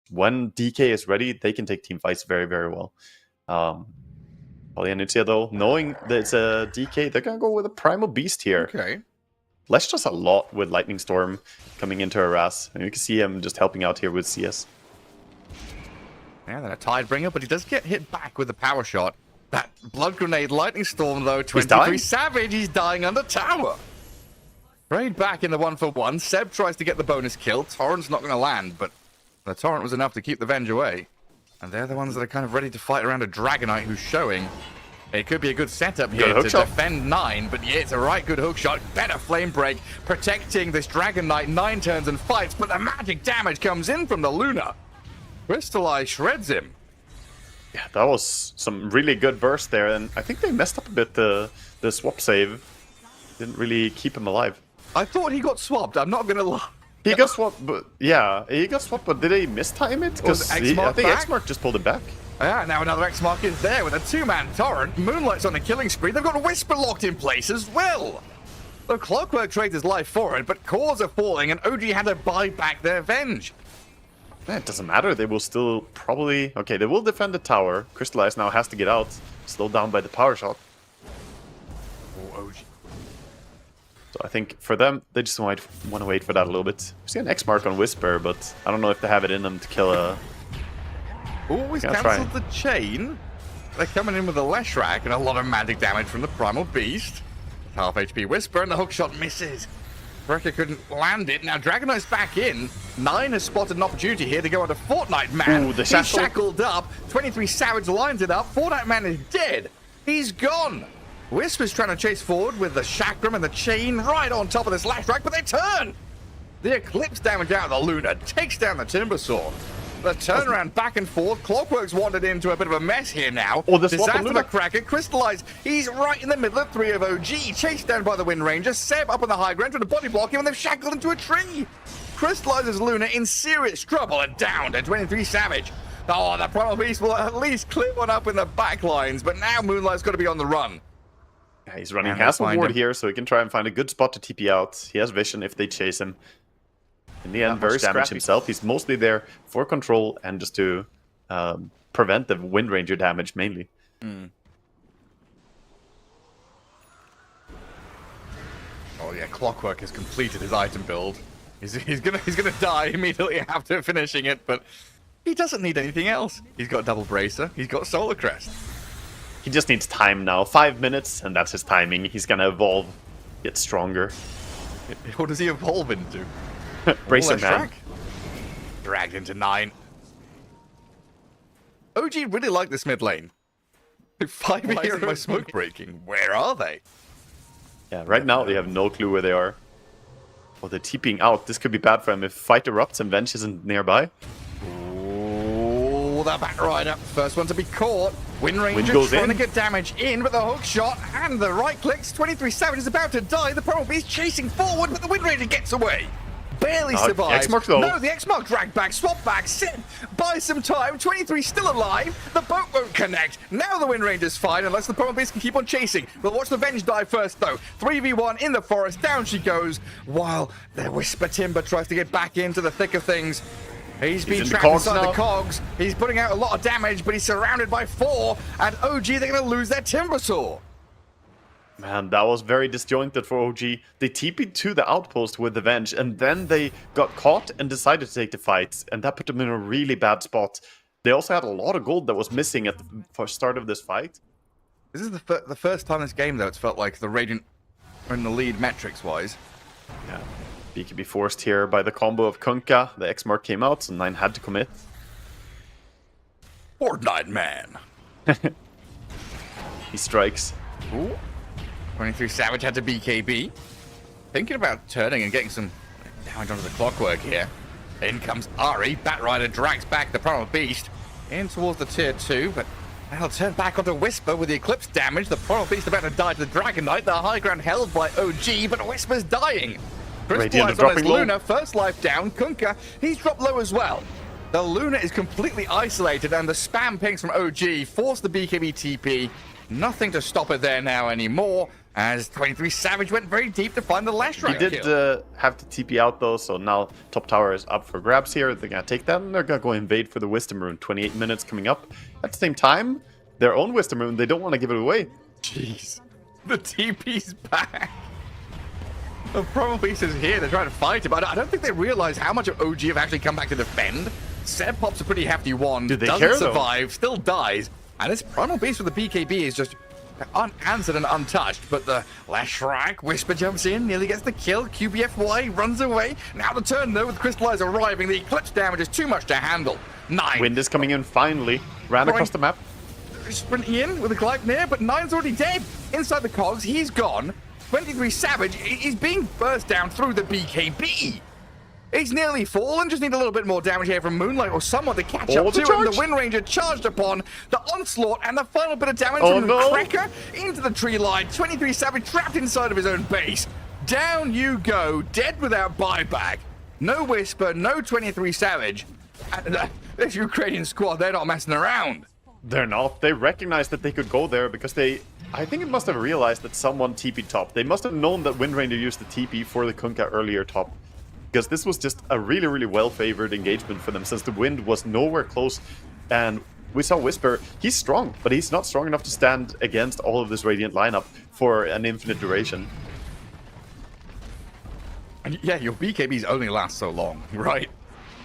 when DK is ready, they can take team fights very, very well. Palianytsia, though, knowing that it's a DK, they're going to go with a Primal Beast here. Okay. Lesh does a lot with Lightning Storm coming into harass. And you can see him just helping out here with CS. Yeah, then a Tidebringer, but he does get hit back with the power shot. That Blood Grenade Lightning Storm, though, 23 Savage, he's dying under tower. Raid back in the 1-for-1. Seb tries to get the bonus kill. Torrent's not going to land, but the Torrent was enough to keep the Venge away. And they're the ones that are kind of ready to fight around a Dragonite who's showing. It could be a good setup here to defend 9, but yeah, it's a right good hook shot. Better flame break, protecting this Dragonite 9 turns and fights, but the magic damage comes in from the Luna. Crystallize shreds him. Yeah, that was some really good burst there, and I think they messed up a bit the swap save. Didn't really keep him alive. I thought he got swapped, I'm not gonna lie. He got swapped, but yeah, he got swapped, but did they mistime it? Because I think X-Mark just pulled it back. Yeah, now another X-Mark is there with a 2-man Torrent. Moonlight's on the killing spree. They've got a Whisper locked in place as well. The Clockwork trades his life for it, but cores are falling, and OG had to buy back their Venge. Yeah, it doesn't matter. They will still probably... Okay, they will defend the tower. Crystallize now has to get out. Slowed down by the power shot. Oh, OG. So I think for them, they just want to wait for that a little bit. We see an X-Mark on Whisper, but I don't know if they have it in them to kill a... Always cancelled the chain. They're coming in with a Leshrac and a lot of magic damage from the Primal Beast. Half HP Whisper and the hookshot misses. Wrecker couldn't land it. Now Dragonite's back in. 9 has spotted an opportunity here to go into Fortnite Man. Ooh, the He's shackled up. 23 Savage lines it up. Fortnite Man is dead. He's gone. Whisper's trying to chase forward with the Chakram and the chain right on top of this Leshrac, but they turn. The Eclipse damage out of the Luna takes down the Timbersaw. The turnaround back and forth. Clockwork's wandered into a bit of a mess here now. Oh, the Disaster the Cracker. Crystallize. He's right in the middle of 3 of OG. Chased down by the Wind Ranger. Seb up on the high ground trying to body block him, and they've shackled him to a tree. Crystallizes Luna in serious trouble and down to 23 Savage. Oh, the Primal Beast will at least clear one up in the back lines, but now Moonlight's got to be on the run. Yeah, he's running Castle Ward here, so he can try and find a good spot to TP out. He has vision if they chase him. In the end, very damage himself. He's mostly there for control and just to prevent the Wind Ranger damage, mainly. Mm. Oh yeah, Clockwork has completed his item build. He's gonna die immediately after finishing it, but he doesn't need anything else. He's got Double Bracer. He's got Solar Crest. He just needs time now. 5 minutes, and that's his timing. He's gonna evolve, get stronger. What does he evolve into? Bracer Man. Dragged into 9. OG really like this mid lane. 5 heroes smoke breaking. Where are they? Yeah, right now they have no clue where they are. Oh, they're TPing out. This could be bad for him if fight erupts and Venge isn't nearby. Oh, that back rider. First one to be caught. Wind Ranger trying to get damage in, but the hook shot and the right clicks. 23 Savage is about to die. The Primal Beast chasing forward, but the Wind Ranger gets away. Barely survives. No, the X-Mark dragged back, swap back, sit, buy some time. 23 still alive. The boat won't connect. Now the Wind Ranger's fine, unless the Primal Beast can keep on chasing. We'll watch the Venge die first, though. 3v1 in the forest. Down she goes, while the Whisper Timber tries to get back into the thick of things. He's been trapped inside the cogs. He's putting out a lot of damage, but he's surrounded by 4. And OG, they're going to lose their Timbersaw. Man, that was very disjointed for OG. They TP'd to the outpost with the Venge, and then they got caught and decided to take the fight, and that put them in a really bad spot. They also had a lot of gold that was missing at the start of this fight. This is the first time this game, though, it's felt like the Radiant are in the lead metrics-wise. Yeah, BKB forced here by the combo of Kunkka. The X-Mark came out, so 9 had to commit. Fortnite Man. He strikes. Ooh. 23 Savage had to BKB. Thinking about turning and getting some damage onto the Clockwork here. In comes Ari. Batrider drags back the Primal Beast in towards the tier 2, but that'll turn back onto Whisper with the Eclipse damage. The Primal Beast about to die to the Dragonite. The high ground held by OG, but Whisper's dying. Crystallize on his Luna. First life down. Kunkka, he's dropped low as well. The Luna is completely isolated, and the spam pings from OG force the BKB TP. Nothing to stop it there now anymore, as 23 Savage went very deep to find the last He did have to TP out, though, so now top tower is up for grabs here. They're going to take that, and they're going to go invade for the Wisdom Rune. 28 minutes coming up. At the same time, their own Wisdom Rune, they don't want to give it away. Jeez. The TP's back. The Promo Beast is here. They're trying to fight it, but I don't think they realize how much of OG have actually come back to defend. Seb pops a pretty hefty one. Do they doesn't care, survive, still dies. And this Primal Beast with the BKB is just unanswered and untouched. But the Leshrac Whisper jumps in, nearly gets the kill. QBFY runs away. Now the turn, though, with Crystallize arriving. The Eclipse damage is too much to handle. 9. Wind is coming in finally. Ran across the map. Sprinting in with a Gleipnir, but 9's already dead. Inside the cogs, he's gone. 23 Savage is being burst down through the BKB. He's nearly fallen, just need a little bit more damage here from Moonlight or someone to catch up to him. The Wind Ranger charged upon the onslaught and the final bit of damage from the Cracker into the tree line. 23 Savage trapped inside of his own base. Down you go, dead without buyback. No Whisper, no 23 Savage. And this Ukrainian squad, they're not messing around. They're not. They recognized that they could go there because I think it must have realized that someone TP top. They must have known that Wind Ranger used the TP for the Kunkka earlier top. Because this was just a really, really well-favored engagement for them since the Wind was nowhere close. And we saw Whisper, he's strong, but he's not strong enough to stand against all of this Radiant lineup for an infinite duration. And yeah, your BKBs only last so long, right?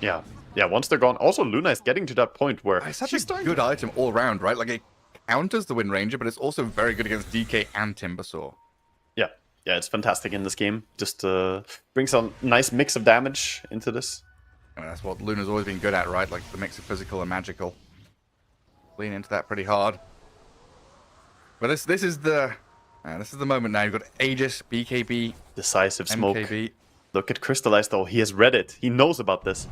Yeah. Yeah, once they're gone. Also, Luna is getting to that point where it's such a good item all around, right? Like, it counters the Wind Ranger, but it's also very good against DK and Timbersaw. Yeah. Yeah, it's fantastic in this game. Just brings a nice mix of damage into this. I mean, that's what Luna's always been good at, right? Like, the mix of physical and magical. Lean into that pretty hard. But this is the moment now. You've got Aegis, BKB, decisive smoke. MKB. Look at Crystallize, though. He has read it. He knows about this.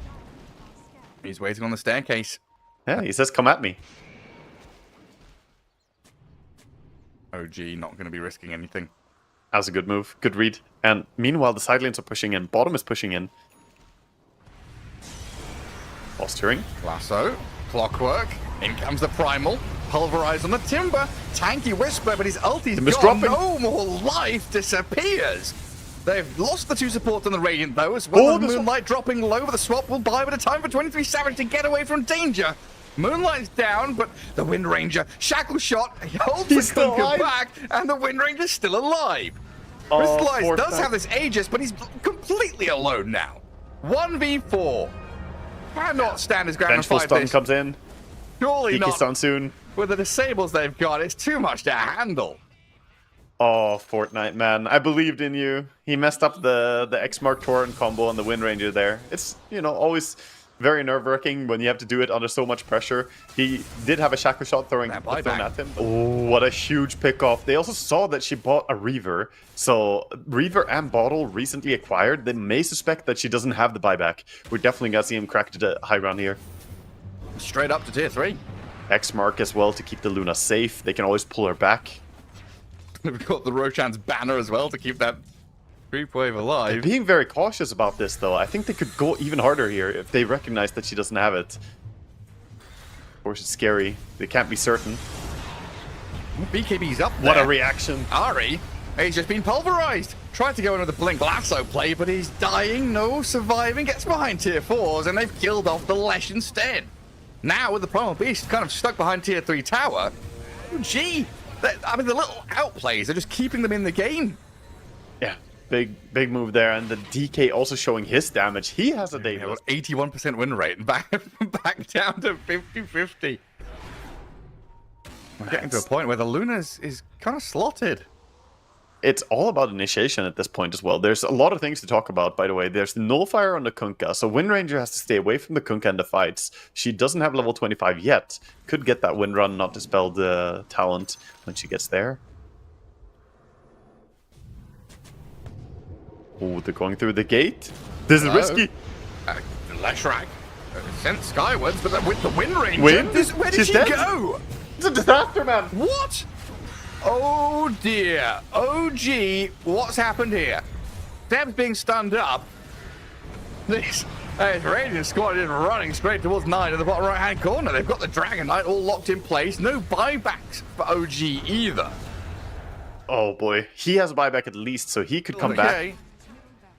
He's waiting on the staircase. Yeah, he says, come at me. OG not going to be risking anything. That was a good move. Good read. And meanwhile, the side lanes are pushing in. Bottom is pushing in. Posturing. Lasso. Clockwork. In comes the Primal. Pulverize on the Timber. Tanky Whisper, but his ulti's gone. No more life. Disappears. They've lost the 2 supports on the Radiant, though, as well as Moonlight dropping low, but the swap will buy a bit of time for 23 Savage to get away from danger. Moonlight's down, but the Wind Ranger, shackle shot, he holds the Kunkka back, and the Wind Ranger's still alive. Crystallize does have this Aegis, but he's completely alone now. 1v4. Cannot stand his ground and fight stun this. Comes in. Surely not. Stun soon. With the disables they've got, it's too much to handle. Oh, Fortnite, man. I believed in you. He messed up the X-Mark Torrent combo on the Wind Ranger there. It's, you know, always very nerve-wracking when you have to do it under so much pressure. He did have a shackle shot thrown at him. Oh, what a huge pick-off. They also saw that she bought a Reaver. So, Reaver and Bottle recently acquired. They may suspect that she doesn't have the buyback. We're definitely going to see him crack to the high ground here. Straight up to tier 3. X-Mark as well to keep the Luna safe. They can always pull her back. We've got the Roshan's banner as well to keep that creep wave alive. They're being very cautious about this, though. I think they could go even harder here if they recognize that she doesn't have it. Of course, it's scary. They can't be certain. BKB's up there. What a reaction. Ari, he's just been pulverized. Tried to go in with a Blink Lasso play, but he's dying. No surviving. Gets behind tier 4s, and they've killed off the Lesh instead. Now, with the Primal Beast kind of stuck behind tier 3 tower, gee. I mean, the little outplays are just keeping them in the game. Yeah, big move there. And the DK also showing his damage. He has a day. 81% win rate. Back down to 50-50. We're getting to a point where the Luna is kind of slotted. It's all about initiation at this point as well. There's a lot of things to talk about, by the way. There's the Nullfire on the Kunkka, so Wind Ranger has to stay away from the Kunkka in the fights. She doesn't have level 25 yet. Could get that Wind Run, not dispel the talent when she gets there. Oh, they're going through the gate. This is risky. Leshrac sent skywards, but with the Wind Ranger, where did she go? It's a disaster, man. What? Oh dear. OG, what's happened here? Deb's being stunned up. This Hey, Radiant squad is running straight towards 9 in the bottom right-hand corner. They've got the Dragon Knight all locked in place. No buybacks for OG either. Oh boy, he has a buyback at least, so he could come back.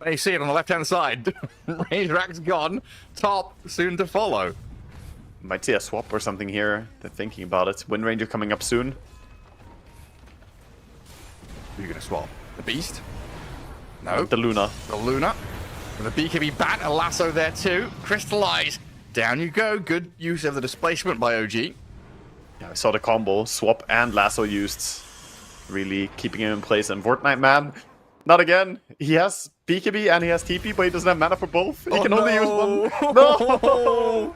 They see it on the left-hand side. Razorak's gone. Top soon to follow. Might see a swap or something here. They're thinking about it. Wind Ranger coming up soon. Who are you going to swap? The Beast? No. The Luna. The Luna. With a BKB bat, a lasso there too. Crystallize. Down you go. Good use of the displacement by OG. Yeah, I saw the combo. Swap and lasso used. Really keeping him in place. And Fortnite Man, not again. He has BKB and he has TP, but he doesn't have mana for both. He can only use one. No!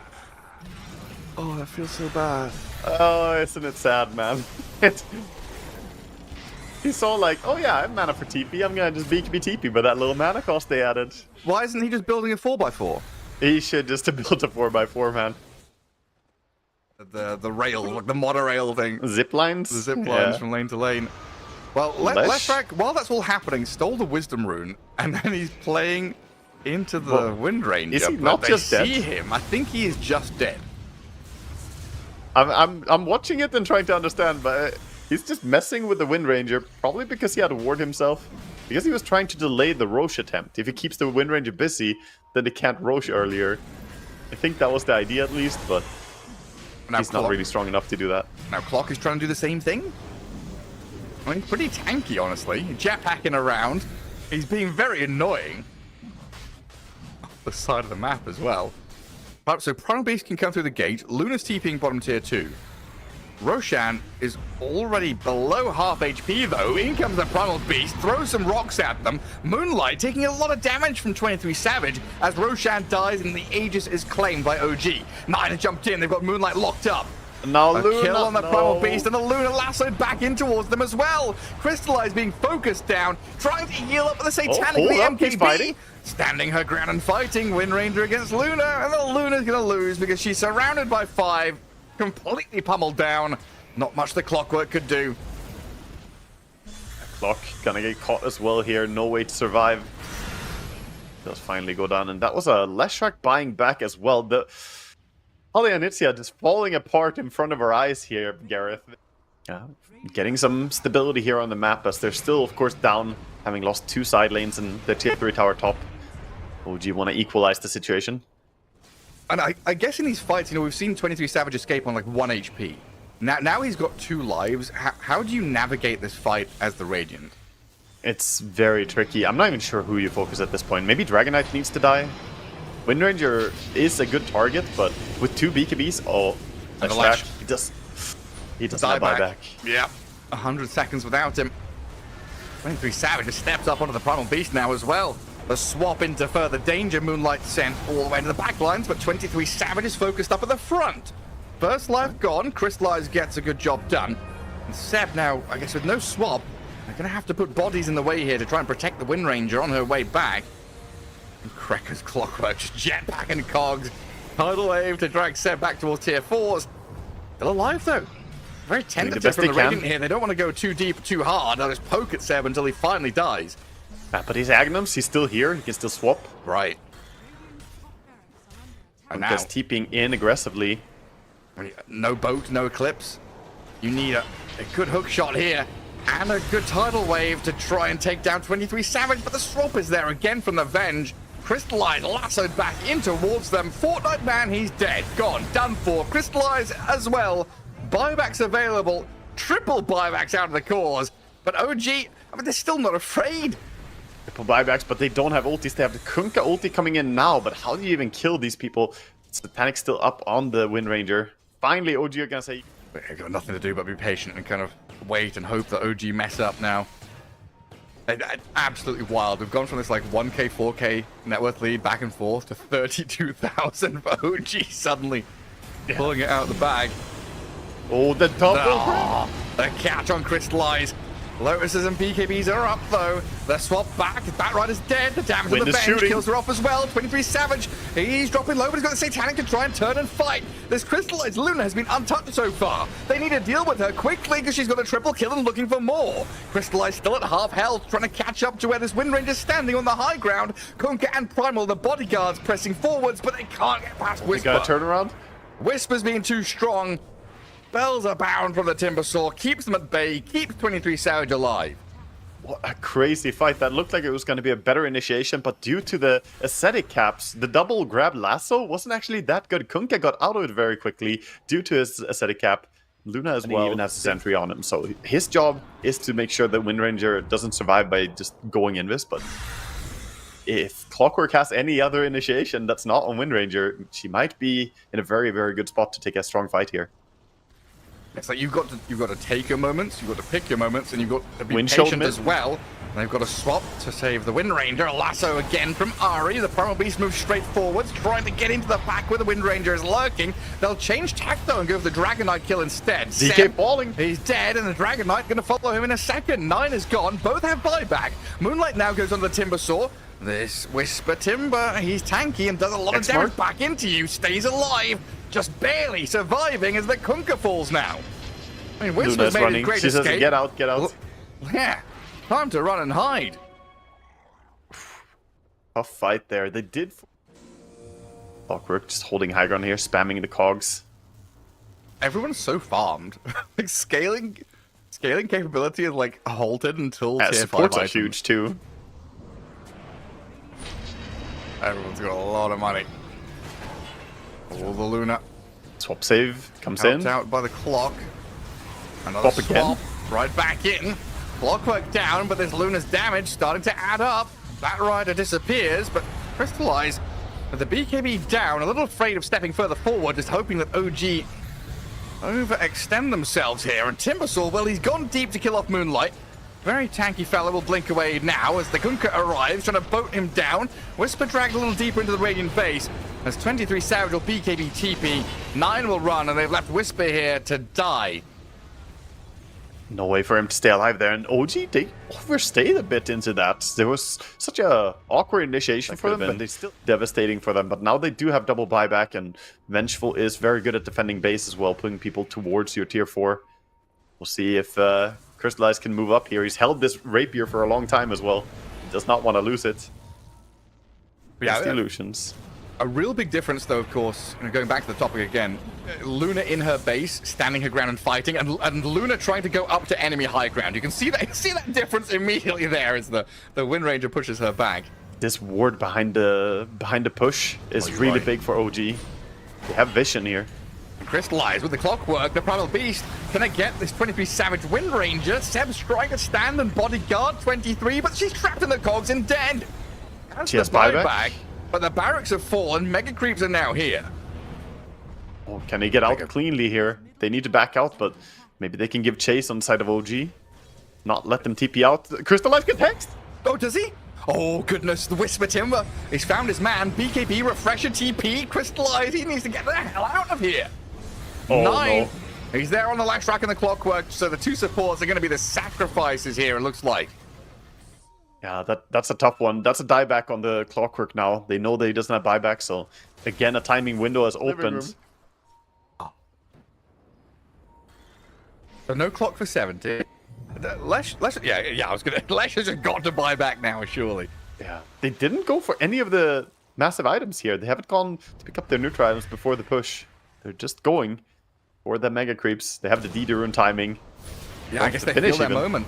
Oh, that feels so bad. Oh, isn't it sad, man? He's so like, oh yeah, I have mana for TP. I'm gonna just BKB TP, but that little mana cost they added. Why isn't he just building a 4x4? He should just have built a 4x4, man. The rail, like the monorail thing. Zip lines? The zip lines from lane to lane. Well, Leshrac, while that's all happening, stole the Wisdom Rune, and then he's playing into the Wind Ranger. Is he not just dead? See him. I think he is just dead. I'm watching it and trying to understand, but he's just messing with the Wind Ranger, probably because he had to ward himself. Because he was trying to delay the Roche attempt. If he keeps the Wind Ranger busy, then they can't Roche earlier. I think that was the idea at least, but now he's not really strong enough to do that. Now Clock is trying to do the same thing. I mean, pretty tanky, honestly. Jetpacking around. He's being very annoying. Off the side of the map as well. So Primal Beast can come through the gate. Luna's TPing bottom tier 2. Roshan is already below half HP though. In comes the Primal Beast, throws some rocks at them. Moonlight taking a lot of damage from 23 Savage as Roshan dies and the Aegis is claimed by OG. Nine has jumped in, they've got Moonlight locked up. Now a Luna, kill on the Primal Beast and the Luna lassoed back in towards them as well. Crystallize being focused down, trying to heal up with a satanically MKB. Standing her ground and fighting. Wind Ranger against Luna, and the Luna's gonna lose because she's surrounded by 5. Completely pummeled down. Not much the Clockwork could do. Clock gonna get caught as well here. No way to survive. Does finally go down, and that was a Leshrac buying back as well. The Palianytsia just falling apart in front of our eyes here, Gareth. Getting some stability here on the map as they're still, of course, down, having lost 2 side lanes and the tier 3 tower top. OG want to equalize the situation. And I guess in these fights, you know, we've seen 23 Savage escape on like 1 HP. Now he's got 2 lives. How do you navigate this fight as the Radiant? It's very tricky. I'm not even sure who you focus at this point. Maybe Dragon Knight needs to die. Wind Ranger is a good target, but with 2 BKBs, he does not buy back. Yeah, 100 seconds without him. 23 Savage has stepped up onto the Primal Beast now as well. The swap into further danger. Moonlight sent all the way to the back lines, but 23 Savage is focused up at the front. First life gone. Crystallize gets a good job done. And Seb now, I guess with no swap, they're going to have to put bodies in the way here to try and protect the Wind Ranger on her way back. And Cracker's Clockwork just jetpacking cogs. Tidal wave to drag Seb back towards tier 4s. Still alive though. Very tentative from the Radiant here. They don't want to go too deep, too hard. They'll just poke at Seb until he finally dies. But he's Agnums, he's still here, he can still swap. Right. And now, just TPing in aggressively. No boat, no eclipse. You need a good hook shot here. And a good tidal wave to try and take down 23 Savage. But the swap is there again from the Venge. Crystallize lassoed back in towards them. Fortnite Man, he's dead. Gone. Done for. Crystallize as well. Buybacks available. Triple buybacks out of the cause. But OG, I mean, they're still not afraid. Triple buybacks, but they don't have ultis. They have the Kunkka ulti coming in now, but how do you even kill these people? Satanic's still up on the Wind Ranger. Finally, OG are gonna say... I've got nothing to do but be patient and kind of wait and hope that OG mess up now. Absolutely wild. We've gone from this like 1k, 4k net worth lead back and forth to 32,000 for OG suddenly pulling it out of the bag. Oh, the double! The catch on Crystallize. Lotuses and BKBs are up, though. They're swapped back. Batrider's dead. The damage on the bench kills her off as well. 23 Savage. He's dropping low, but he's got the Satanic to try and turn and fight. This crystallized Luna has been untouched so far. They need to deal with her quickly because she's got a triple kill and looking for more. Crystallized still at half health, trying to catch up to where this Wind Ranger's standing on the high ground. Kunkka and Primal, the bodyguards, pressing forwards, but they can't get past Whisper. Got a turnaround? Whisper's being too strong. Bells are bound from the Timbersaw, keeps them at bay, keeps 23 Savage alive. What a crazy fight. That looked like it was going to be a better initiation, but due to the ascetic caps, the double grab lasso wasn't actually that good. Kunkka got out of it very quickly due to his ascetic cap. Luna as well. He even has a sentry on him, so his job is to make sure that Wind Ranger doesn't survive by just going invis, but if Clockwork has any other initiation that's not on Wind Ranger, she might be in a very, very good spot to take a strong fight here. It's like you've got to take your moments, you've got to pick your moments, and you've got to be Wind patient as well. And they've got to swap to save the Wind Ranger. A lasso again from Ari. The Primal Beast moves straight forwards, trying to get into the back where the Wind Ranger is lurking. They'll change tack though and go for the Dragon Knight kill instead. DK balling. He's dead, and the Dragon Knight going to follow him in a second. 9 is gone. Both have buyback. Moonlight now goes on the Timbersaw. This Whisper Timber, he's tanky and does a lot of damage back into you. Stays alive, just barely surviving as the Kunkka falls now. I mean, Whisper's made a great escape. She says, get out, get out. Yeah, time to run and hide. Tough fight there. They did. Clockwork just holding high ground here, spamming the cogs. Everyone's so farmed. Like scaling capability is like halted until tier 5 supports are huge too. Everyone's got a lot of money. All the Luna. Swap save comes Helped in. out by the clock. Another swap again. again. Right back in. Clockwork down, but this Luna's damage starting to add up. Batrider disappears, but Crystallize with the BKB down, a little afraid of stepping further forward, just hoping that OG overextend themselves here. And Timbersaw, well, he's gone deep to kill off Moonlight. Very tanky fella will blink away now as the Kunkka arrives, trying to boat him down. Whisper dragged a little deeper into the Radiant base as 23 Savage will BKB TP. 9 will run, and they've left Whisper here to die. No way for him to stay alive there. And OG, they overstayed a bit into that. There was such a awkward initiation for them, but they still devastating for them. But now they do have double buyback, and Vengeful is very good at defending base as well, putting people towards your tier 4. We'll see if Crystallize can move up here. He's held this rapier for a long time as well. He does not want to lose it. Yeah, the illusions. A real big difference, though, of course, going back to the topic again, Luna in her base, standing her ground and fighting, and Luna trying to go up to enemy high ground. You can see that difference immediately there as the Wind Ranger pushes her back. This ward behind the push is really big for OG. They have vision here. Crystallize with the Clockwork, the Primal Beast. Can I get this 23 Savage Wind Ranger? Seb Striker stand and bodyguard 23, but she's trapped in the cogs and dead. She has buyback. But the barracks have fallen. Mega Creeps are now here. Oh, can they get out cleanly here? They need to back out, but maybe they can give chase on the side of OG. Not let them TP out. Crystallize gets hexed! Oh, does he? Oh, goodness. The Whisper Timber. He's found his man. BKB, Refresher, TP, Crystallize. He needs to get the hell out of here. Oh, 9. No. He's there on the Lash Rack and the Clockwork, so the 2 supports are going to be the sacrifices here, it looks like. Yeah, that's a tough one. That's a dieback on the Clockwork now. They know that he doesn't have buyback, so again, a timing window has opened. Oh. So no clock for 70. Lesh, yeah, I was gonna. Lesh has just got to buy back now, surely. Yeah, they didn't go for any of the massive items here. They haven't gone to pick up their neutral items before the push. They're just going for the Mega Creeps. They have the D to rune timing. Yeah, I guess they feel their moment.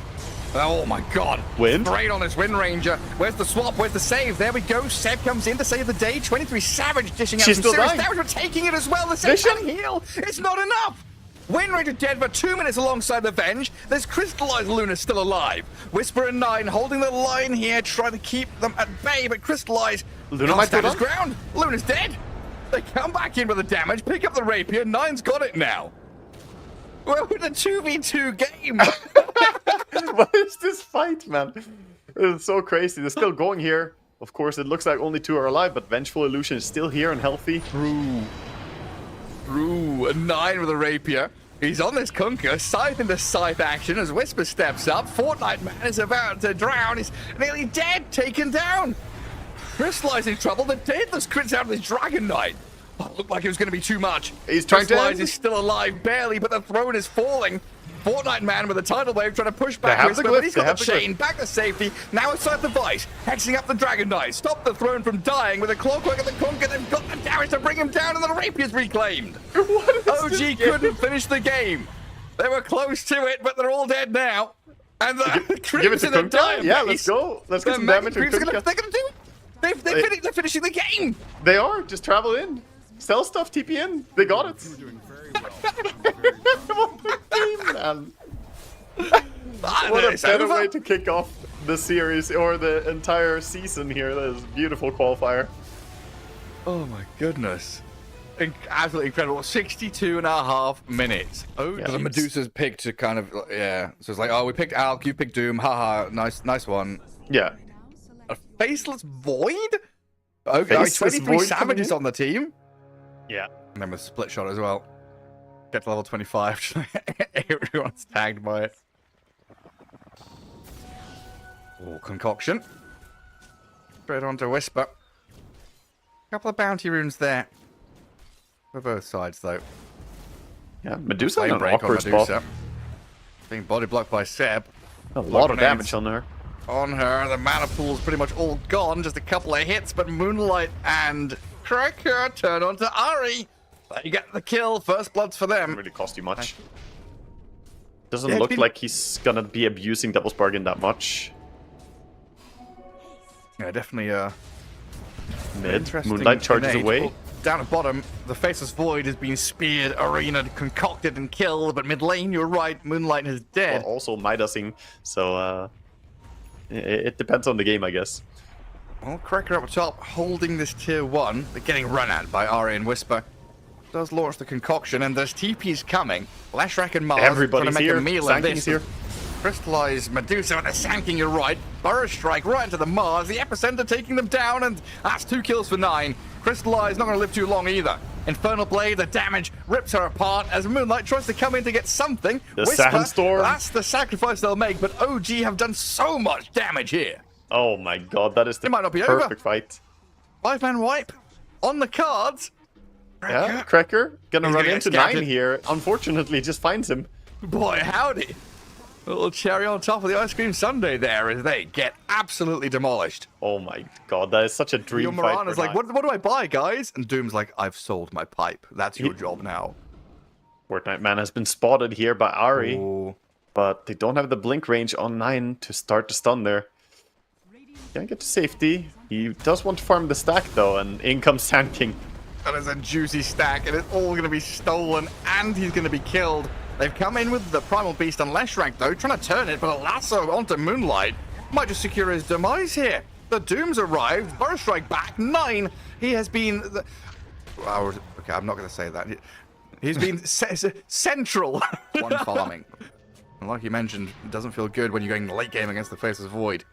Oh my god. Wind? Straight on this Wind Ranger. Where's the swap? Where's the save? There we go. Seb comes in to save the day. 23 Savage dishing out some serious damage. We're taking it as well. The save and heal. It's not enough. Wind Ranger dead for 2 minutes alongside the Venge. There's Crystallized Luna still alive. Whisper and 9 holding the line here, trying to keep them at bay, but Crystallized Luna might stand his ground. Luna's dead. They come back in with the damage, pick up the rapier. 9's got it now. We're in a 2v2 game. What is this fight, man? It's so crazy. They're still going here. Of course, it looks like only 2 are alive, but Vengeful Illusion is still here and healthy. Through. A 9 with a rapier. He's on this Kunker, scythe into scythe action as Whisper steps up. Fortnite Man is about to drown. He's nearly dead, taken down. Crystallize in trouble. The Daedalus crits out of his Dragon Knight. Oh, looked like it was going to be too much. He's trying to... Crystallize is still alive, barely, but the throne is falling. Fortnite Man with a tidal wave trying to push back Whisper, but he's got the chain, back to safety, now inside the vice, hexing up the Dragon Knight, stop the throne from dying with a clockwork at the Conquer, they've got the damage to bring him down, and the Rapier's reclaimed. OG couldn't finish the game. They were close to it, but they're all dead now. And the Crimson are dying. Yeah, let's go. Let's get some damage. They're going to do it. They're finishing the game. They are. Just travel in. Sell stuff, TP in. They got it. Man. What a better way to kick off the series or the entire season here. That is a beautiful qualifier. Oh my goodness. Absolutely incredible. 62.5 minutes. Oh, yeah, the Medusa's picked to kind of, yeah. So it's like, oh, we picked Alk, you picked Doom. Haha, nice one. Yeah. A Faceless Void? Okay, 23 Savages on the team. Yeah. And then with Split Shot as well. Get to level 25. Everyone's tagged by it. Oh, Concoction. Straight on to Whisper. Couple of bounty runes there. For both sides, though. Yeah, Medusa in an awkward spot. Being body blocked by Seb. A lot of damage on her. On her, the mana pool's pretty much all gone. Just a couple of hits, but Moonlight and Cracker turn on to Ari. You get the kill. First bloods for them. Doesn't really cost you much. Doesn't look like he's gonna be abusing Devil's Bargain that much. Yeah, definitely. Mid. Moonlight charges away. Down at bottom, the Faceless Void has been speared, Arena concocted and killed, but mid lane, you're right, Moonlight is dead. Well, also Midasing, so it depends on the game, I guess. Well, Cracker up top, holding this tier 1. They're getting run at by Ari and Whisper. Does launch the concoction, and there's TPs coming. Lashrak and Mars Everybody's trying to make here. a meal of this. Here. Crystallize Medusa with a Sanking, you're right. Burrow Strike right into the Mars. The Epicenter taking them down, and that's 2 kills for 9. Crystallize not going to live too long either. Infernal Blade, the damage rips her apart as Moonlight tries to come in to get something. The Sandstorm. That's the sacrifice they'll make, but OG have done so much damage here. Oh my god, that is the might not be perfect over. fight. 5-man wipe on the cards. Yeah, Cracker gonna run into 9 here. Unfortunately, just finds him. Boy, howdy. A little cherry on top of the ice cream sundae there as they get absolutely demolished. Oh my god, that is such a dream fight. Mirana's like, what do I buy, guys? And Doom's like, I've sold my pipe. That's your job now. Fortnite Man has been spotted here by Ari. Ooh. But they don't have the blink range on 9 to start the stun there. Can't get to safety. He does want to farm the stack though, and in comes Sand King. That is a juicy stack, and it's all going to be stolen, and he's going to be killed. They've come in with the Primal Beast on Lashrak though, trying to turn it, but a lasso onto Moonlight might just secure his demise here. The Doom's arrived, Burrow Strike back, 9. He has been... Okay, I'm not going to say that. He's been central. One farming. And like you mentioned, it doesn't feel good when you're going late game against the Faceless Void.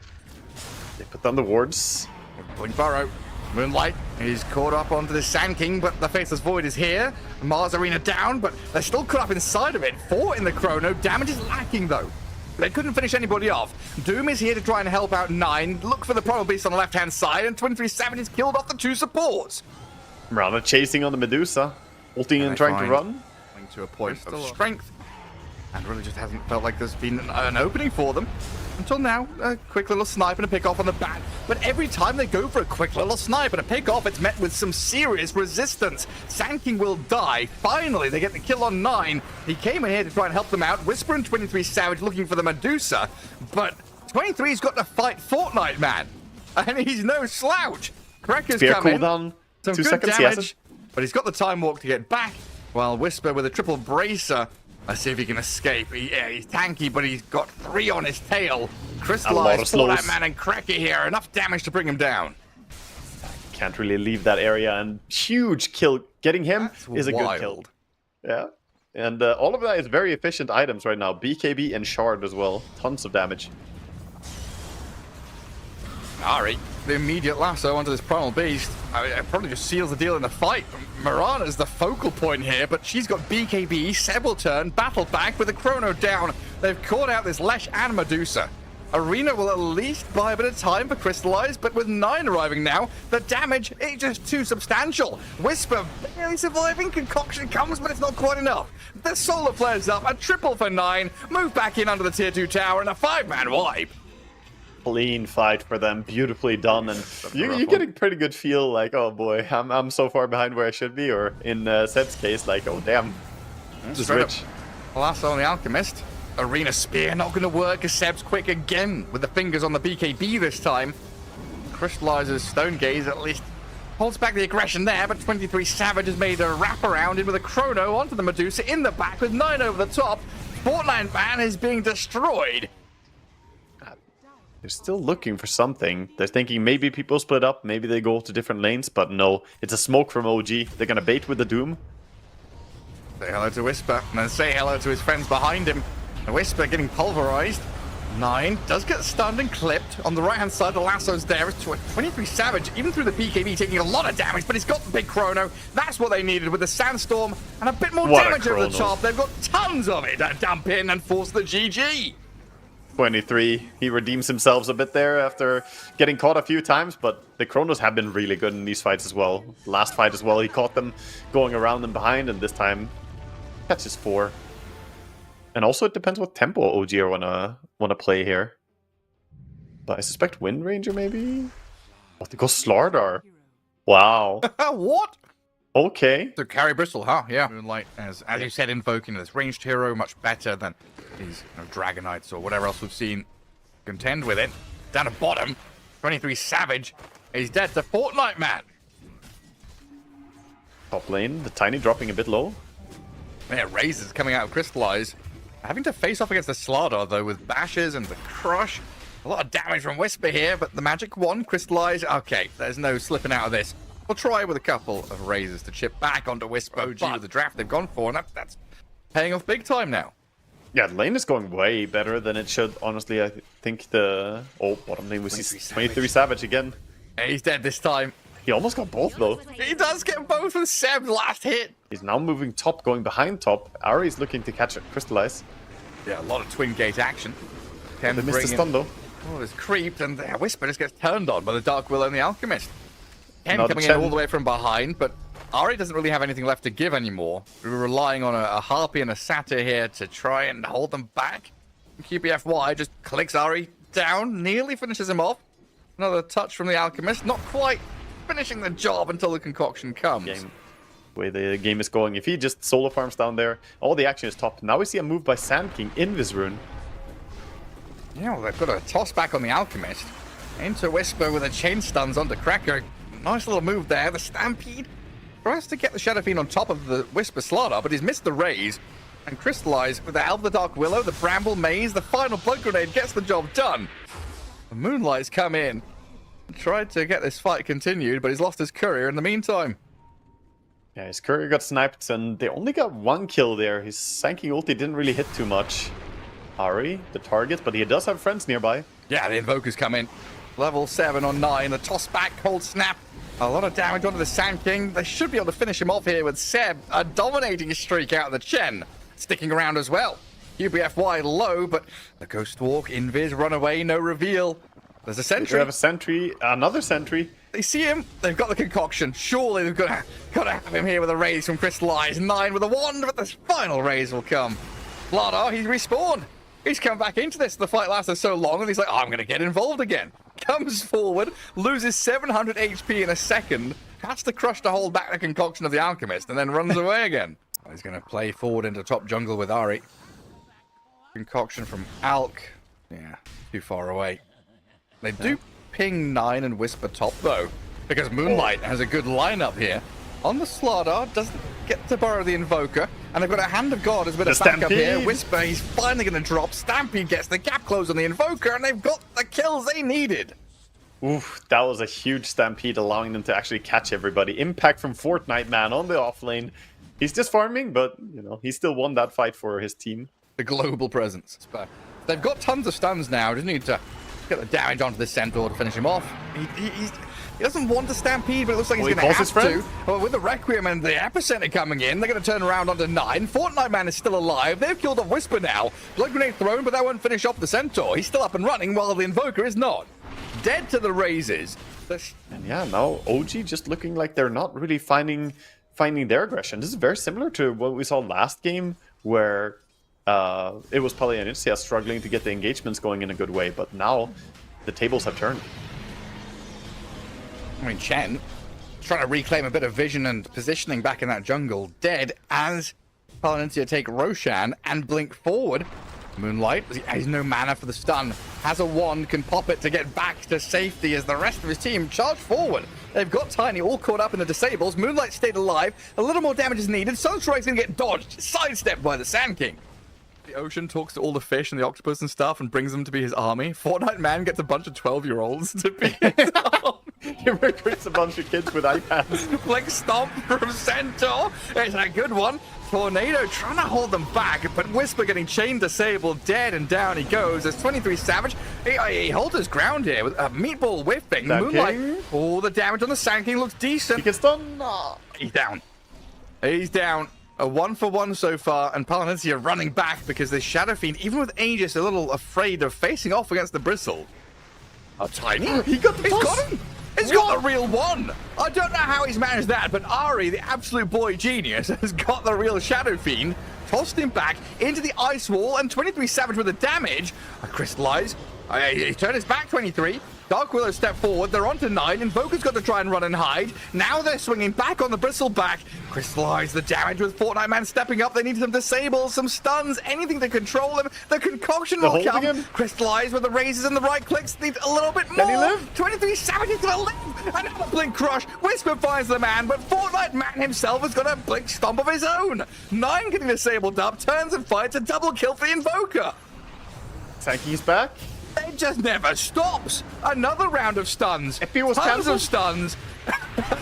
They put down the wards. Blink Burrow. Moonlight is caught up onto the Sand King, but the Faceless Void is here. Mars Arena down, but they're still caught up inside of it. 4 in the chrono. Damage is lacking, though. They couldn't finish anybody off. Doom is here to try and help out 9. Look for the Primal Beast on the left-hand side, and 23 Savages killed off the 2 supports. Mirana chasing on the Medusa. Ulting and trying to run. To a point of strength. And really just hasn't felt like there's been an opening for them. Until now, a quick little snipe and a pick off on the bat. But every time they go for a quick little snipe and a pick off, it's met with some serious resistance. Sand King will die. Finally, they get the kill on 9. He came in here to try and help them out. Whisper and 23 Savage looking for the Medusa. But 23's got to fight Fortnite Man. And he's no slouch. Cracker's coming. Cooldown. Some 2 good seconds, damage. But he's got the time walk to get back. While Whisper with a triple bracer. Let's see if he can escape. Yeah, he's tanky, but he's got 3 on his tail. Crystallized Fortnite Man and Cracker here. Enough damage to bring him down. Can't really leave that area, and huge kill. Getting him is a good kill. Yeah. And all of that is very efficient items right now. BKB and Shard as well. Tons of damage. Ari, the immediate lasso onto this Primal Beast. It probably just seals the deal in the fight. Mirana's the focal point here, but she's got BKB, Seb will turn, battle back with the Chrono down. They've caught out this Lesh and Medusa. Arena will at least buy a bit of time for Crystallize, but with 9 arriving now, the damage is just too substantial. Whisper barely surviving, Concoction comes, but it's not quite enough. The Solar flares up, a triple for 9, move back in under the tier 2 tower, and a 5-man wipe. Clean fight for them, beautifully done, and you get a pretty good feel like, oh boy, I'm so far behind where I should be, or in Seb's case, like, oh damn, this is rich. Lasso on the Alchemist. Arena Spear not going to work as Seb's quick again with the fingers on the BKB this time. Crystallizes Stone Gaze at least holds back the aggression there, but 23 Savage has made a wraparound in with a Chrono onto the Medusa in the back with 9 over the top. Fortnite Man is being destroyed. They're still looking for something. They're thinking maybe people split up, maybe they go to different lanes, but no. It's a smoke from OG. They're gonna bait with the Doom. Say hello to Whisper, and then say hello to his friends behind him. The Whisper getting pulverized. 9 does get stunned and clipped. On the right-hand side, the lasso's there. It's 23 Savage, even through the BKB, taking a lot of damage, but he's got the big Chrono. That's what they needed with the Sandstorm and a bit more damage over the top. They've got tons of it to dump in and force the GG. 23, he redeems himself a bit there after getting caught a few times, but the Chronos have been really good in these fights as well. Last fight as well, he caught them going around and behind, and this time catches 4. And also it depends what tempo OG are wanna play here. But I suspect Wind Ranger maybe? Oh, they go Slardar. Wow. What? Okay. So carry Bristol, huh? Yeah. Moonlight, as you said, invoking this ranged hero, much better than these Dragonites or whatever else we've seen contend with it. Down at bottom, 23 Savage is dead to Fortnite Man. Top lane, the Tiny dropping a bit low. Yeah, Razors coming out of Crystallize. Having to face off against the Slardar, though, with Bashes and the Crush. A lot of damage from Whisper here, but the Magic Wand, Crystallize. Okay, there's no slipping out of this. We'll try with a couple of Razors to chip back onto Whisper. OG with the draft they've gone for, and that's paying off big time now. Yeah, the lane is going way better than it should, honestly. I think the... Oh, bottom lane was 23 Savage again. Yeah, he's dead this time. He almost got both, though. He does get both with Seb's last hit. He's now moving top, going behind top. Ari's looking to catch it, Crystallize. Yeah, a lot of twin gate action. They missed the stun, though. Oh, there's creeped, and the Whisper just gets turned on by the Dark Willow and the Alchemist. Ken Now coming in all the way from behind, but Ari doesn't really have anything left to give anymore. We're relying on a Harpy and a Satyr here to try and hold them back. QBFY just clicks Ari down, nearly finishes him off. Another touch from the Alchemist, not quite finishing the job until the concoction comes. The way the game is going, if he just solo farms down there, all the action is top. Now we see a move by Sand King in this rune. Yeah, well, they've got a toss back on the Alchemist. Into Whisper with a chain stuns onto Cracker. Nice little move there. The Stampede tries to get the Shadow Fiend on top of the Whisper Slardar, but he's missed the raise. And Crystallize with the Help of the Dark Willow, the Bramble Maze, the final Blood Grenade gets the job done. The Moonlight's come in and tried to get this fight continued, but he's lost his courier in the meantime. Yeah, his courier got sniped, and they only got 1 kill there. His Sanking ulti didn't really hit too much. Ari, the target, but he does have friends nearby. Yeah, the Invokers come in. Level 7 on 9, the toss back, cold snap. A lot of damage onto the Sand King. They should be able to finish him off here with Seb, a dominating streak out of the Chen. Sticking around as well. UBFY low, but the Ghost Walk, Invis, run away, no reveal. There's a sentry. They have a sentry, another sentry. They see him, they've got the concoction. Surely they've got to have him here with a raise from Crystallize. 9 with a wand, but this final raise will come. Slardar, he's respawned. He's come back into this. The fight lasted so long, and he's like, oh, I'm going to get involved again. Comes forward, loses 700 HP in a second, has to crush to hold back the concoction of the Alchemist, and then runs away again. He's going to play forward into top jungle with Ari. Concoction from Alk. Yeah, too far away. They do ping 9 and Whisper top, though, because Moonlight has a good lineup here. On the Slardar, doesn't get to borrow the Invoker, and they've got a Hand of God as a bit of backup here. Whisper, he's finally going to drop. Stampede gets the gap close on the Invoker, and they've got the kills they needed. Oof, that was a huge Stampede, allowing them to actually catch everybody. Impact from Fortnite Man on the off lane. He's just farming, but, you know, he still won that fight for his team. The global presence. They've got tons of stuns now. Just need to Get the damage onto the Centaur to finish him off. He doesn't want to stampede, but it looks like he's going to have to. Well, with the Requiem and the Epicenter coming in, they're going to turn around onto 9. Fortnite Man is still alive. They've killed off Whisper now. Blood Grenade thrown, but that won't finish off the Centaur. He's still up and running, while the Invoker is not. Dead to the raises. And yeah, now OG just looking like they're not really finding their aggression. This is very similar to what we saw last game, where it was Palianytsia struggling to get the engagements going in a good way, but now the tables have turned. I mean, Chen trying to reclaim a bit of vision and positioning back in that jungle, dead as Palianytsia take Roshan and blink forward. Moonlight has no mana for the stun, has a wand, can pop it to get back to safety as the rest of his team charge forward. They've got Tiny all caught up in the disables. Moonlight stayed alive. A little more damage is needed. Sunstrike's going to get dodged, sidestepped by the Sand King. The ocean talks to all the fish and the octopus and stuff and brings them to be his army. Fortnite Man gets a bunch of 12-year-olds to be his army. He recruits a bunch of kids with iPads. Like Stomp from Centaur. It's a good one. Tornado trying to hold them back, but Whisper getting chain disabled, dead, and down he goes. As 23 Savage, he holds his ground here with a meatball whiffing. Moonlight, all the damage on the Sand King looks decent. He gets done. Oh. He's down. He's down. A 1-for-1 so far, and Palianytsia running back because the Shadow Fiend, even with Aegis, a little afraid of facing off against the Bristle. Oh, Tiny. He got the He's got him. He's got the real one. I don't know how he's managed that, but Ari, the absolute boy genius, has got the real Shadow Fiend, tossed him back into the ice wall, and 23 Savage with the damage. Crystallize. He turned his back, 23. Dark Willow step forward. They're on to 9. Invoker's got to try and run and hide. Now they're swinging back on the Bristleback. Crystallize the damage with Fortnite Man stepping up. They need some disables, some stuns, anything to control him. The concoction will come. Crystallize with the raises and the right clicks. Need a little bit more. Can he live? 23 Savage is going to live. Another Blink Crush. Whisper finds the man, but Fortnite Man himself has got a Blink Stomp of his own. 9 getting disabled up. Turns and fights a double kill for the Invoker. Sankey's back. It just never stops. Another round of stuns. If he was Tons of stuns.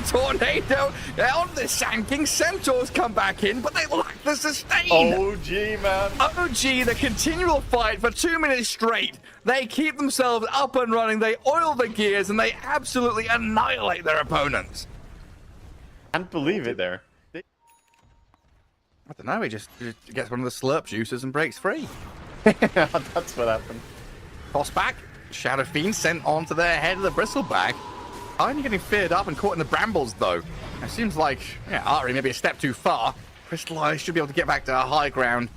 Tornado on the Sand King. Centaurs come back in, but they lack the sustain. OG, man. OG, the continual fight for 2 minutes straight. They keep themselves up and running. They oil the gears, and they absolutely annihilate their opponents. Can't believe it there. I don't know. He just gets one of the slurp juices and breaks free. That's what happened. Toss back. Shadow Fiend sent onto the head of the Bristleback. Only getting feared up and caught in the brambles, though. It seems like, Ari maybe a step too far. Crystallize should be able to get back to high ground.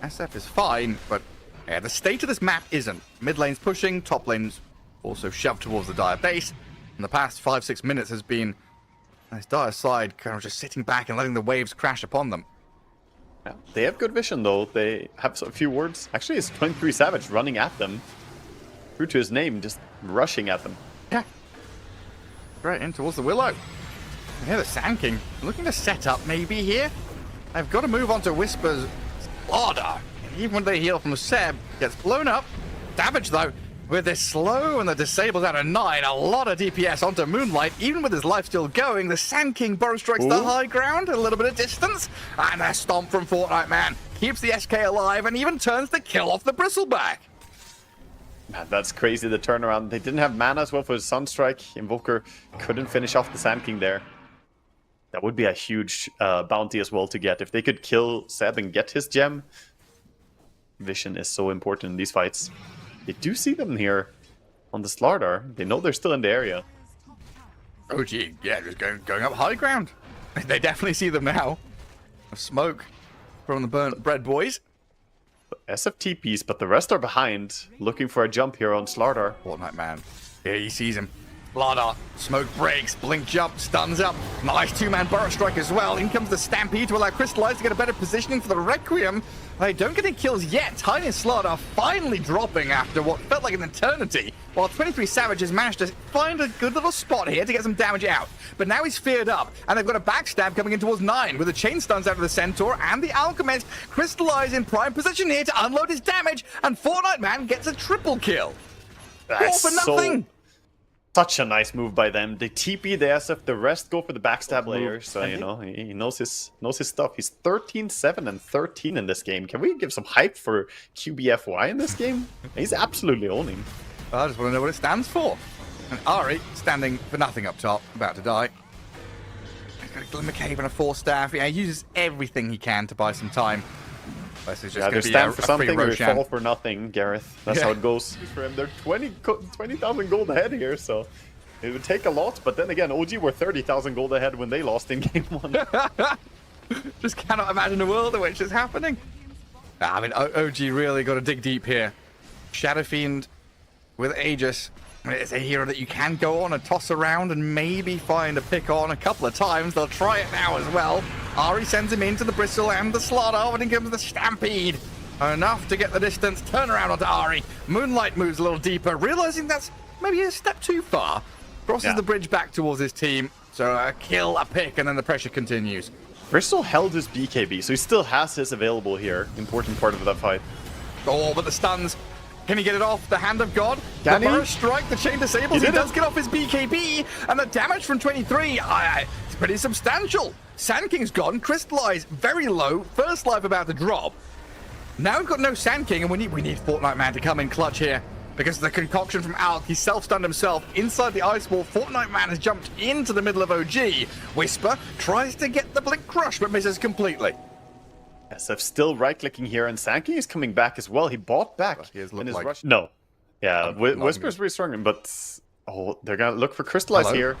SF is fine, but the state of this map isn't. Mid lane's pushing, top lane's also shoved towards the Dire base. In the past 5-6 minutes has been this Dire side kind of just sitting back and letting the waves crash upon them. Yeah, they have good vision, though. They have a few words. Actually, it's 23 Savage running at them. True to his name, just rushing at them. Yeah. Right in towards the Willow. And here the Sand King looking to set up maybe here. They've got to move on to Whisper's Slaughter. Even when they heal from Seb, gets blown up. Damage, though. With this slow and the disables out of 9, a lot of DPS onto Moonlight. Even with his life still going, the Sand King burrow strikes the high ground, a little bit of distance. And a stomp from Fortnite Man. Keeps the SK alive and even turns to kill off the Bristleback. Man, that's crazy, the turnaround. They didn't have mana as well for the Sunstrike. Invoker couldn't finish off the Sand King there. That would be a huge bounty as well to get. If they could kill Seb and get his gem, vision is so important in these fights. They do see them here on the Slardar. They know they're still in the area. OG, yeah, just going up high ground. They definitely see them now. Smoke from the burnt bread boys. SFTPs, but the rest are behind, looking for a jump here on Slardar. Fortnite Man. Yeah, he sees him. Slardar, smoke breaks, blink jump, stuns up. Nice two-man burrow strike as well. In comes the Stampede to allow Crystallize to get a better positioning for the Requiem. They don't get any kills yet. Tiny and Slardar finally dropping after what felt like an eternity, while 23 Savage has managed to find a good little spot here to get some damage out. But now he's feared up, and they've got a backstab coming in towards 9 with the chain stuns out of the Centaur and the Alchemist. Crystallize in prime position here to unload his damage, and Fortnite Man gets a triple kill. That's all for nothing. Such a nice move by them. They TP the SF, the rest go for the backstab layer. So, you know, he knows his stuff. He's 13-7 and 13 in this game. Can we give some hype for QBFY in this game? He's absolutely owning. I just want to know what it stands for. And Ari standing for nothing up top, about to die. He's got a Glimmer Cave and a 4-staff. Yeah, he uses everything he can to buy some time. This is just either stand for something or fall for nothing, Gareth. That's how it goes for him. They're 20,000 gold ahead here, so it would take a lot. But then again, OG were 30,000 gold ahead when they lost in game 1. Just cannot imagine a world in which it's happening. I mean, OG really got to dig deep here. Shadow Fiend with Aegis. It's a hero that you can go on and toss around and maybe find a pick on a couple of times. They'll try it now as well. Ari sends him into the Bristle and the Slaughter, and in comes the Stampede. Enough to get the distance. Turn around onto Ari. Moonlight moves a little deeper, realizing that's maybe a step too far. Crosses the bridge back towards his team. So a kill, a pick, and then the pressure continues. Bristle held his BKB, so he still has his available here. Important part of that fight. Oh, but the stuns. Can he get it off? The Hand of God? Can the he? Burst Strike, the Chain disables. He does get off his BKB, and the damage from 23, it's pretty substantial. Sand King's gone, Crystallize very low, first life about to drop. Now we've got no Sand King, and we need Fortnite Man to come in clutch here. Because of the concoction from Alk, he self-stunned himself inside the Ice Wall. Fortnite Man has jumped into the middle of OG. Whisper tries to get the Blink Crush, but misses completely. SF still right-clicking here, and Sand King is coming back as well. He bought back in his rush. No. Yeah, Whisper's restoring, but... Oh, they're going to look for Crystallize here.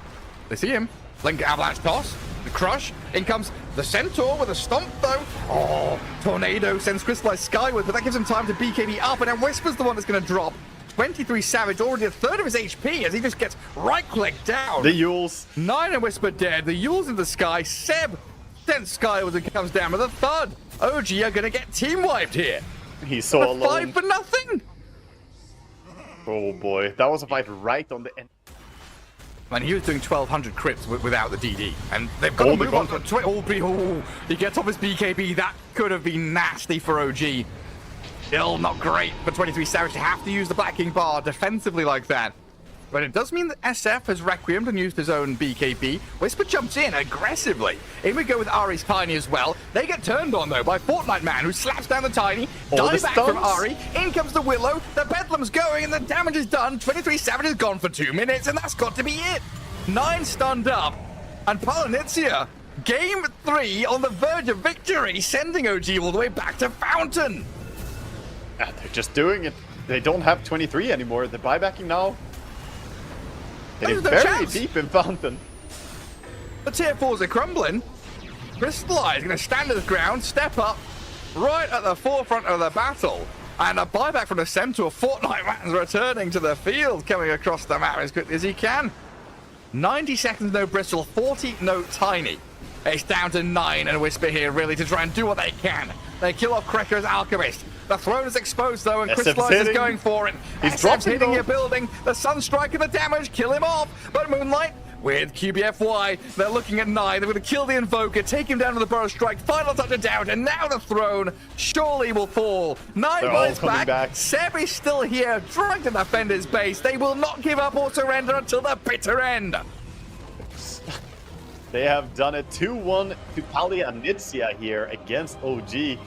They see him. Blink Avalanche Toss. The Crush. In comes the Centaur with a Stomp, though. Oh, Tornado sends Crystallize skyward, but that gives him time to BKB up, and then Whisper's the one that's going to drop. 23 Savage, already a third of his HP as he just gets right-clicked down. The Yules. 9 and Whisper dead. The Yules in the sky. Seb sent skyward and comes down with a thud. OG are going to get team-wiped here. He's so alone. 5 for nothing. Oh boy, that was a fight right on the end. Man, he was doing 1,200 crits without the DD. And they've got to move on to he gets off his BKB. That could have been nasty for OG. Still not great for 23 Savage to have to use the Black King bar defensively like that. But it does mean that SF has Requiem'd and used his own BKB. Whisper jumps in aggressively. In we go with Ari's Tiny as well. They get turned on, though, by Fortnite Man, who slaps down the Tiny. Dive back from Ari. In comes the Willow. The Bedlam's going, and the damage is done. 23 Savage is gone for 2 minutes, and that's got to be it. 9 stunned up. And Palianytsia, game 3 on the verge of victory, sending OG all the way back to Fountain. They're just doing it. They don't have 23 anymore. They're buybacking now. Getting very deep in Fountain. The tier 4s are crumbling. Crystallize going to stand his ground, step up, right at the forefront of the battle. And a buyback from the Centaur. Fortnite Man's returning to the field, coming across the map as quickly as he can. 90 seconds, no Bristle, 40, no Tiny. It's down to 9 and Whisper here, really, to try and do what they can. They kill off Krekker's Alchemist. The throne is exposed, though, and Crystallize is going for it. He's hitting your building. The Sunstrike and the damage, kill him off. But Moonlight with QBFY, they're looking at 9. They're going to kill the Invoker, take him down to the Burrow Strike. Final touch of down, and now the throne surely will fall. 9 bites back. Seb is still here, trying to defend his base. They will not give up or surrender until the bitter end. They have done it 2-1 to Palianytsia here against OG.